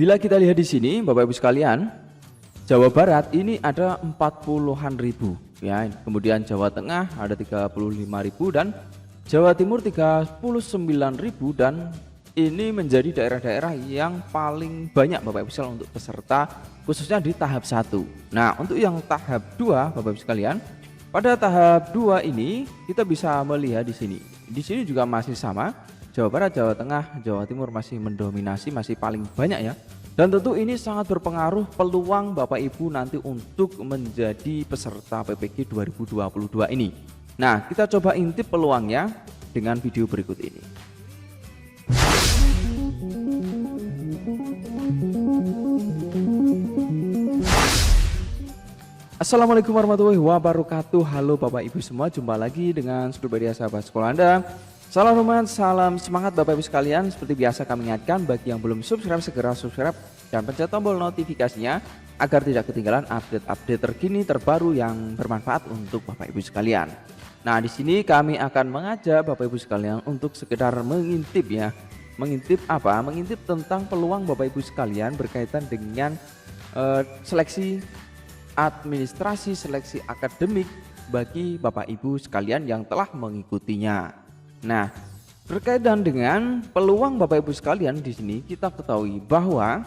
Bila kita lihat di sini Bapak Ibu sekalian, Jawa Barat ini ada 40-an ribu ya. Kemudian Jawa Tengah ada 35.000 dan Jawa Timur 39.000, dan ini menjadi daerah-daerah yang paling banyak Bapak Ibu sekalian untuk peserta khususnya di tahap 1. Nah, untuk yang tahap 2 Bapak Ibu sekalian, pada tahap 2 ini kita bisa melihat di sini. Di sini juga masih sama. Jawa Barat, Jawa Tengah, Jawa Timur masih mendominasi, masih paling banyak ya. Dan tentu ini sangat berpengaruh peluang Bapak Ibu nanti untuk menjadi peserta PPG 2022 ini. Nah, kita coba intip peluangnya dengan video berikut ini. Assalamualaikum warahmatullahi wabarakatuh. Halo Bapak Ibu semua, jumpa lagi dengan Sudut Media Sahabat Sekolah Anda. Salam hormat, salam semangat Bapak Ibu sekalian. Seperti biasa kami ingatkan, bagi yang belum subscribe segera subscribe dan pencet tombol notifikasinya agar tidak ketinggalan update-update terkini terbaru yang bermanfaat untuk Bapak Ibu sekalian. Nah, di sini kami akan mengajak Bapak Ibu sekalian untuk sekedar mengintip ya. Mengintip apa? Mengintip tentang peluang Bapak Ibu sekalian berkaitan dengan seleksi administrasi, seleksi akademik bagi Bapak Ibu sekalian yang telah mengikutinya. Nah, berkaitan dengan peluang Bapak Ibu sekalian, di sini kita ketahui bahwa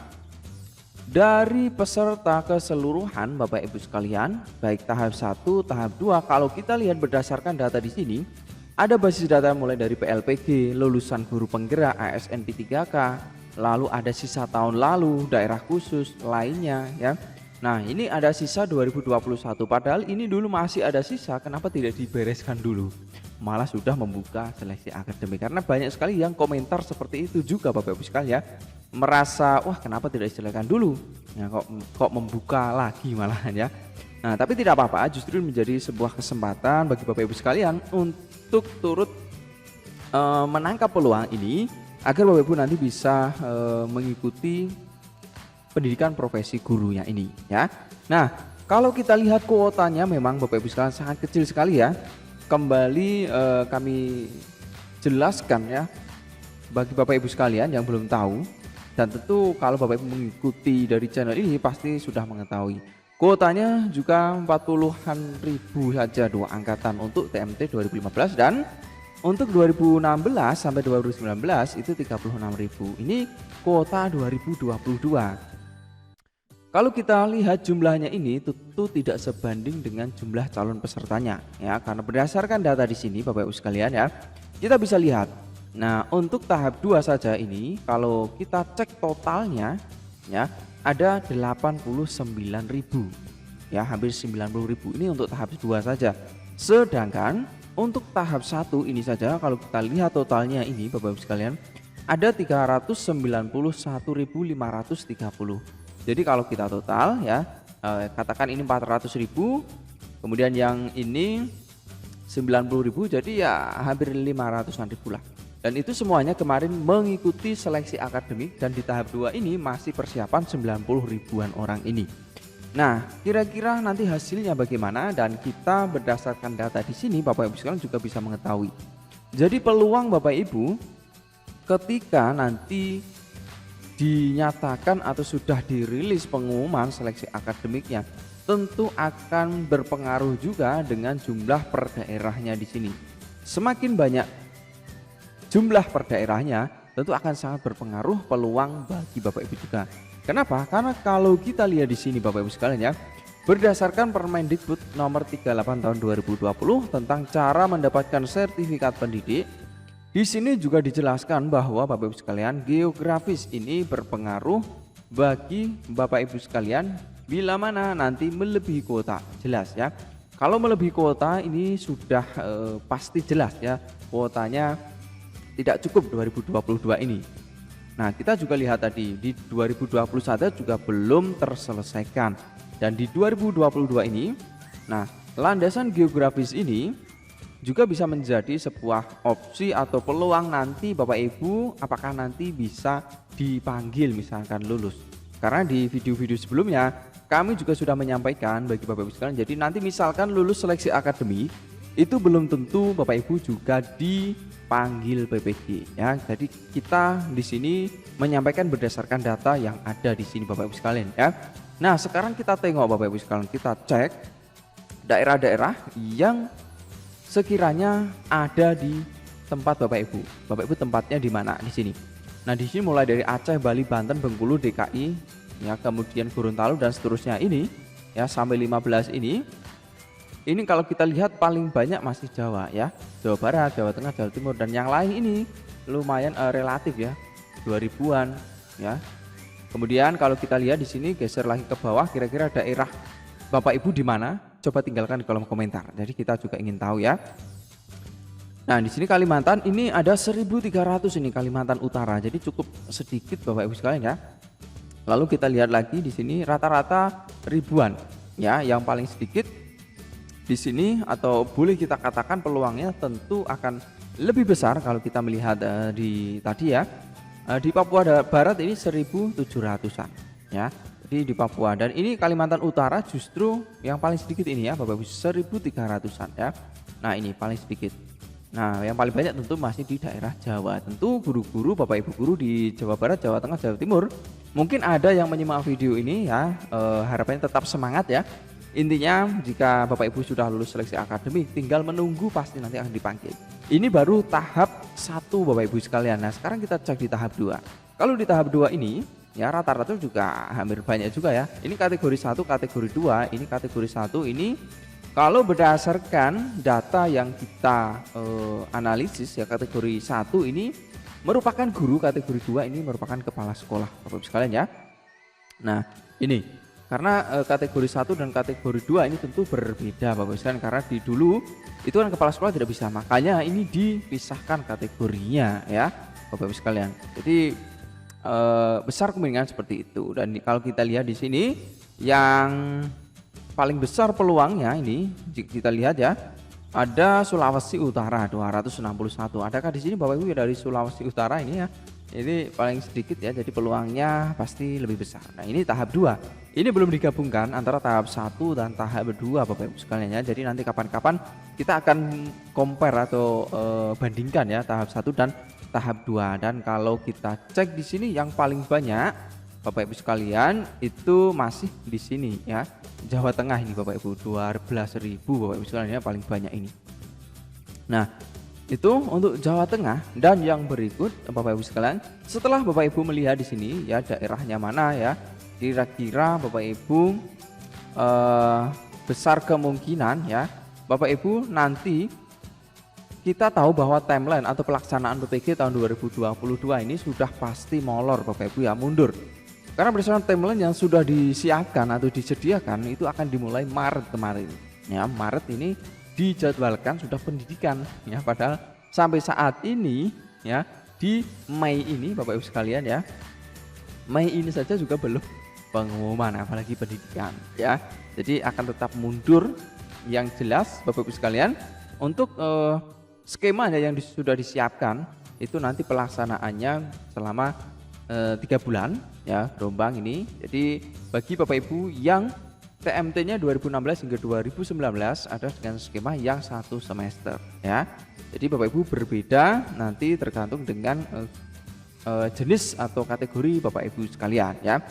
dari peserta keseluruhan Bapak Ibu sekalian, baik tahap 1, tahap 2, kalau kita lihat berdasarkan data di sini, ada basis data mulai dari PLPG, lulusan guru penggerak, ASN P3K, lalu ada sisa tahun lalu, daerah khusus lainnya ya. Nah, ini ada sisa 2021, padahal ini dulu masih ada sisa, kenapa tidak dibereskan dulu? Malah sudah membuka seleksi akademik, karena banyak sekali yang komentar seperti itu juga Bapak Ibu sekalian ya, merasa wah kenapa tidak diselesaikan dulu ya, kok membuka lagi malahan ya. Nah, tapi tidak apa-apa, justru menjadi sebuah kesempatan bagi Bapak Ibu sekalian untuk turut menangkap peluang ini agar Bapak Ibu nanti bisa mengikuti pendidikan profesi gurunya ini ya. Nah, kalau kita lihat kuotanya memang Bapak Ibu sekalian sangat kecil sekali ya. Kembali kami jelaskan ya bagi Bapak Ibu sekalian yang belum tahu, dan tentu kalau Bapak Ibu mengikuti dari channel ini pasti sudah mengetahui kuotanya juga 40-an ribu saja dua angkatan untuk TMT 2015, dan untuk 2016 sampai 2019 itu 36.000. Ini kuota 2022. Kalau kita lihat jumlahnya ini tentu tidak sebanding dengan jumlah calon pesertanya ya, karena berdasarkan data di sini Bapak Ibu sekalian ya, kita bisa lihat. Nah, untuk tahap 2 saja ini kalau kita cek totalnya ya, ada 89.000 ya, hampir 90.000 ini untuk tahap 2 saja. Sedangkan untuk tahap 1 ini saja kalau kita lihat totalnya ini Bapak Ibu sekalian, ada 391.530. Jadi kalau kita total ya, katakan ini 400.000, kemudian yang ini 90.000, jadi ya hampir 500-an ribu lah. Dan itu semuanya kemarin mengikuti seleksi akademik, dan di tahap 2 ini masih persiapan 90 ribuan orang ini. Nah, kira-kira nanti hasilnya bagaimana, dan kita berdasarkan data di sini Bapak Ibu sekalian juga bisa mengetahui. Jadi peluang Bapak Ibu ketika nanti dinyatakan atau sudah dirilis pengumuman seleksi akademiknya, tentu akan berpengaruh juga dengan jumlah per daerahnya di sini. Semakin banyak jumlah per daerahnya, tentu akan sangat berpengaruh peluang bagi Bapak Ibu juga. Kenapa? Karena kalau kita lihat di sini Bapak Ibu sekalian ya, berdasarkan Permendikbud nomor 38 tahun 2020 tentang cara mendapatkan sertifikat pendidik, di sini juga dijelaskan bahwa Bapak Ibu sekalian, geografis ini berpengaruh bagi Bapak Ibu sekalian bila mana nanti melebihi kuota. Jelas ya, kalau melebihi kuota ini sudah pasti jelas ya, kuotanya tidak cukup 2022 ini. Nah, kita juga lihat tadi di 2021 juga belum terselesaikan, dan di 2022 ini, nah landasan geografis ini juga bisa menjadi sebuah opsi atau peluang nanti Bapak Ibu apakah nanti bisa dipanggil misalkan lulus. Karena di video-video sebelumnya kami juga sudah menyampaikan bagi Bapak Ibu sekalian, jadi nanti misalkan lulus seleksi akademik, itu belum tentu Bapak Ibu juga dipanggil PPG ya. Jadi kita di sini menyampaikan berdasarkan data yang ada di sini Bapak Ibu sekalian ya. Nah, sekarang kita tengok Bapak Ibu sekalian, kita cek daerah-daerah yang sekiranya ada di tempat Bapak Ibu. Bapak Ibu tempatnya di mana di sini? Nah, di sini mulai dari Aceh, Bali, Banten, Bengkulu, DKI ya, kemudian Gorontalo dan seterusnya ini ya sampai 15 ini. Ini kalau kita lihat paling banyak masih Jawa ya. Jawa Barat, Jawa Tengah, Jawa Timur, dan yang lain ini lumayan relatif ya. 2000-an ya. Kemudian kalau kita lihat di sini geser lagi ke bawah, kira-kira daerah Bapak Ibu di mana? Coba tinggalkan di kolom komentar. Jadi kita juga ingin tahu ya. Nah, di sini Kalimantan ini ada 1.300 ini Kalimantan Utara. Jadi cukup sedikit Bapak Ibu sekalian ya. Lalu kita lihat lagi di sini rata-rata ribuan ya, yang paling sedikit di sini, atau boleh kita katakan peluangnya tentu akan lebih besar kalau kita melihat di tadi ya. Di Papua Barat ini 1.700-an ya. Jadi di Papua, dan ini Kalimantan Utara justru yang paling sedikit ini ya Bapak Ibu, 1.300-an ya. Nah, ini paling sedikit. Nah, yang paling banyak tentu masih di daerah Jawa. Tentu guru-guru Bapak Ibu guru di Jawa Barat, Jawa Tengah, Jawa Timur mungkin ada yang menyimak video ini ya, harapannya tetap semangat ya. Intinya jika Bapak Ibu sudah lulus seleksi akademik, tinggal menunggu, pasti nanti akan dipanggil. Ini baru tahap 1 Bapak Ibu sekalian. Nah, sekarang kita cek di tahap 2. Kalau di tahap 2 ini ya rata-rata juga hampir banyak juga ya. Ini kategori 1, kategori 2, ini kategori 1 ini kalau berdasarkan data yang kita analisis ya, kategori 1 ini merupakan guru, kategori 2 ini merupakan kepala sekolah Bapak Ibu sekalian ya. Nah, ini karena kategori 1 dan kategori 2 ini tentu berbeda Bapak Ibu sekalian, karena di dulu itu kan kepala sekolah tidak bisa, makanya ini dipisahkan kategorinya ya Bapak Ibu sekalian. Jadi besar kemungkinan seperti itu. Dan kalau kita lihat di sini yang paling besar peluangnya ini jika kita lihat ya, ada Sulawesi Utara 261. Adakah di sini Bapak Ibu dari Sulawesi Utara ini ya? Ini paling sedikit ya, jadi peluangnya pasti lebih besar. Nah, ini tahap 2. Ini belum digabungkan antara tahap 1 dan tahap 2 Bapak Ibu sekalian ya. Jadi nanti kapan-kapan kita akan compare atau bandingkan ya tahap 1 dan tahap 2. Dan kalau kita cek di sini yang paling banyak Bapak Ibu sekalian itu masih di sini ya. Jawa Tengah ini Bapak Ibu, 12.000 Bapak Ibu sekalian ya, paling banyak ini. Nah, itu untuk Jawa Tengah. Dan yang berikut Bapak Ibu sekalian, setelah Bapak Ibu melihat di sini ya daerahnya mana ya, kira-kira Bapak Ibu besar kemungkinan ya Bapak Ibu nanti kita tahu bahwa timeline atau pelaksanaan PPG tahun 2022 ini sudah pasti molor Bapak Ibu ya, mundur. Karena berdasarkan timeline yang sudah disiapkan atau disediakan itu akan dimulai Maret kemarin ya. Maret ini dijadwalkan sudah pendidikan ya, padahal sampai saat ini ya di Mei ini Bapak Ibu sekalian ya, Mei ini saja juga belum pengumuman apalagi pendidikan ya. Jadi akan tetap mundur yang jelas Bapak Ibu sekalian. Untuk skemanya yang sudah disiapkan itu nanti pelaksanaannya selama 3 bulan ya gelombang ini. Jadi bagi Bapak Ibu yang TMT-nya 2016 hingga 2019 ada dengan skema yang 1 semester ya. Jadi Bapak Ibu berbeda nanti tergantung dengan jenis atau kategori Bapak Ibu sekalian ya.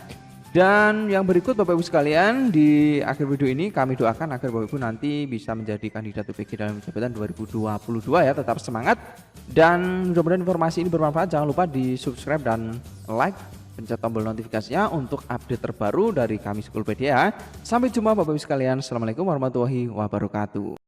Dan yang berikut Bapak Ibu sekalian, di akhir video ini kami doakan agar Bapak Ibu nanti bisa menjadi kandidat UPG dalam jabatan 2022 ya. Tetap semangat dan mudah-mudahan informasi ini bermanfaat. Jangan lupa di subscribe dan like, pencet tombol notifikasinya untuk update terbaru dari kami Schoolpedia. Sampai jumpa Bapak Ibu sekalian. Assalamualaikum warahmatullahi wabarakatuh.